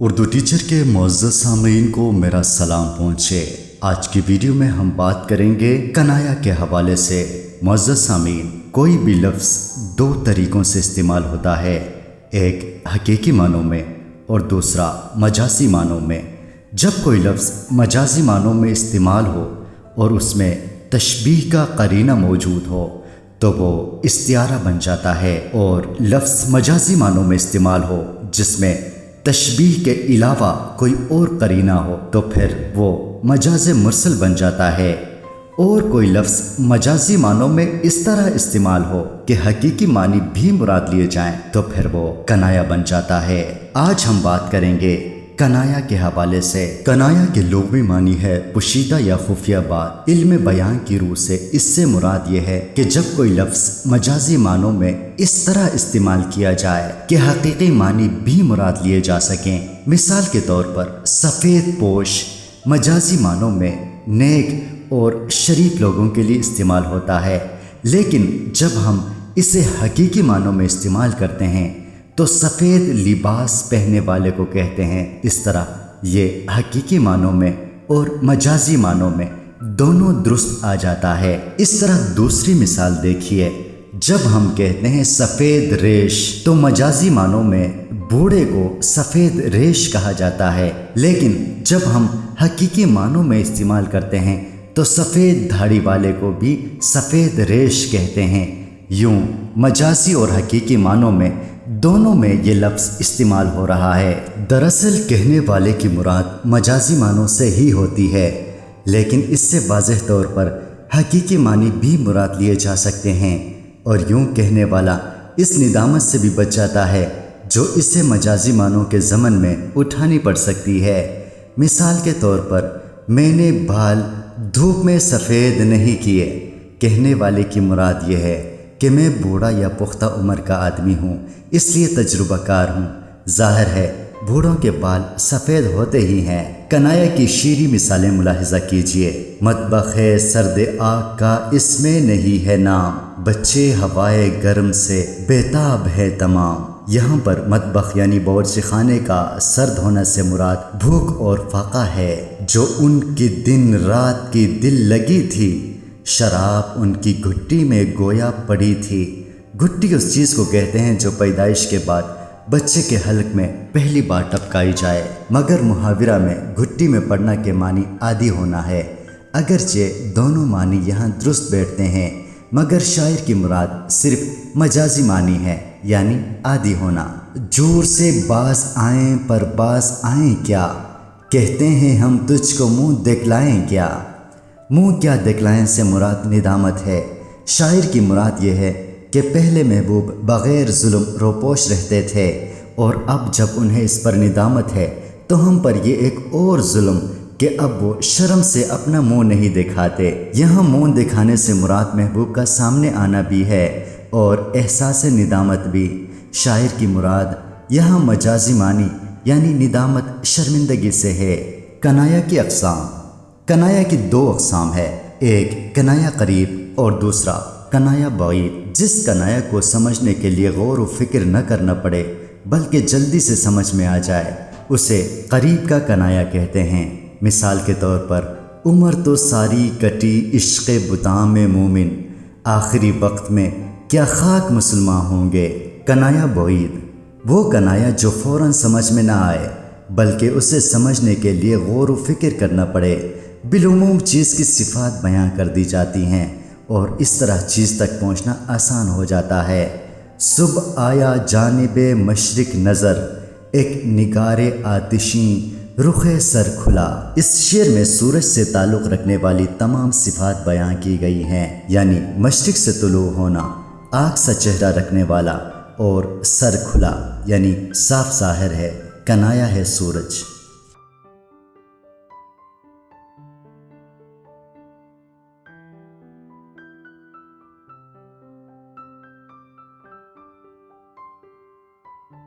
Urdu teacher کے معزز سامعین کو میرا سلام پہنچے۔ آج کی ویڈیو میں ہم بات کریں گے کنایا کے حوالے سے۔ معزز سامعین، کوئی بھی لفظ دو طریقوں سے استعمال ہوتا ہے، ایک حقیقی معنوں میں اور دوسرا مجازی معنوں میں۔ جب کوئی لفظ مجازی معنوں میں استعمال ہو اور اس میں تشبیہ کا قرینہ موجود ہو تو وہ استعارہ بن جاتا ہے، اور لفظ مجازی معنوں میں استعمال ہو جس میں تشبیہ کے علاوہ کوئی اور قرینہ ہو تو پھر وہ مجاز مرسل بن جاتا ہے۔ اور کوئی لفظ مجازی معنوں میں اس طرح استعمال ہو کہ حقیقی معنی بھی مراد لیے جائیں تو پھر وہ کنایا بن جاتا ہے۔ آج ہم بات کریں گے کنایا کے حوالے سے۔ کنایا کے لغوی معنی ہے پوشیدہ یا خفیہ بات۔ علم بیان کی روح سے اس سے مراد یہ ہے کہ جب کوئی لفظ مجازی معنوں میں اس طرح استعمال کیا جائے کہ حقیقی معنی بھی مراد لیے جا سکیں۔ مثال کے طور پر سفید پوش مجازی معنوں میں نیک اور شریف لوگوں کے لیے استعمال ہوتا ہے، لیکن جب ہم اسے حقیقی معنوں میں استعمال کرتے ہیں تو سفید لباس پہننے والے کو کہتے ہیں۔ اس طرح یہ حقیقی معنوں میں اور مجازی معنوں میں دونوں درست آ جاتا ہے۔ اس طرح دوسری مثال دیکھیے، جب ہم کہتے ہیں سفید ریش تو مجازی معنوں میں بوڑھے کو سفید ریش کہا جاتا ہے، لیکن جب ہم حقیقی معنوں میں استعمال کرتے ہیں تو سفید دھاڑی والے کو بھی سفید ریش کہتے ہیں۔ یوں مجازی اور حقیقی معنوں میں دونوں میں یہ لفظ استعمال ہو رہا ہے۔ دراصل کہنے والے کی مراد مجازی معنوں سے ہی ہوتی ہے، لیکن اس سے واضح طور پر حقیقی معنی بھی مراد لیے جا سکتے ہیں، اور یوں کہنے والا اس ندامت سے بھی بچ جاتا ہے جو اسے مجازی معنوں کے ضمن میں اٹھانی پڑ سکتی ہے۔ مثال کے طور پر میں نے بال دھوپ میں سفید نہیں کیے، کہنے والے کی مراد یہ ہے کہ میں بوڑھا یا پختہ عمر کا آدمی ہوں، اس لیے تجربہ کار ہوں۔ ظاہر ہے بوڑھوں کے بال سفید ہوتے ہی ہیں۔ کنایا کی شعری مثالیں ملاحظہ کیجیے۔ مطبخ ہے سرد آگ کا اس میں نہیں ہے نام، بچے ہوائے گرم سے بیتاب ہے تمام۔ یہاں پر مطبخ یعنی باورچی خانے کا سرد ہونے سے مراد بھوک اور فاقہ ہے، جو ان کی دن رات کی دل لگی تھی، شراب ان کی گھٹی میں گویا پڑی تھی۔ گھٹی اس چیز کو کہتے ہیں جو پیدائش کے بعد بچے کے حلق میں پہلی بار ٹپکائی جائے، مگر محاورہ میں گھٹی میں پڑنا کے معنی عادی ہونا ہے۔ اگرچہ دونوں معنی یہاں درست بیٹھتے ہیں، مگر شاعر کی مراد صرف مجازی معنی ہے، یعنی عادی ہونا۔ جور سے باز آئیں پر باز آئیں کیا، کہتے ہیں ہم تجھ کو منہ دکھلائیں کیا۔ منہ کیا دکھلائیں سے مراد ندامت ہے۔ شاعر کی مراد یہ ہے کہ پہلے محبوب بغیر ظلم روپوش رہتے تھے، اور اب جب انہیں اس پر ندامت ہے تو ہم پر یہ ایک اور ظلم کہ اب وہ شرم سے اپنا منہ نہیں دکھاتے۔ یہاں منہ دکھانے سے مراد محبوب کا سامنے آنا بھی ہے اور احساس ندامت بھی۔ شاعر کی مراد یہاں مجازی معنی یعنی ندامت شرمندگی سے ہے۔ کنایا کی اقسام۔ کنایا کی دو اقسام ہے، ایک کنایا قریب اور دوسرا کنایا بعید۔ جس کنایا کو سمجھنے کے لیے غور و فکر نہ کرنا پڑے بلکہ جلدی سے سمجھ میں آ جائے اسے قریب کا کنایا کہتے ہیں۔ مثال کے طور پر عمر تو ساری کٹی عشق بتاں میں مومن، آخری وقت میں کیا خاک مسلمان ہوں گے۔ کنایا بعید وہ کنایا جو فوراً سمجھ میں نہ آئے بلکہ اسے سمجھنے کے لیے غور و فکر کرنا پڑے۔ بالعموم چیز کی صفات بیان کر دی جاتی ہیں اور اس طرح چیز تک پہنچنا آسان ہو جاتا ہے۔ صبح آیا جانب مشرق نظر، ایک نگار آتشیں رخ سر کھلا۔ اس شعر میں سورج سے تعلق رکھنے والی تمام صفات بیان کی گئی ہیں، یعنی مشرق سے طلوع ہونا، آگ سا چہرہ رکھنے والا، اور سر کھلا یعنی صاف ظاہر ہے۔ کنایا ہے سورج۔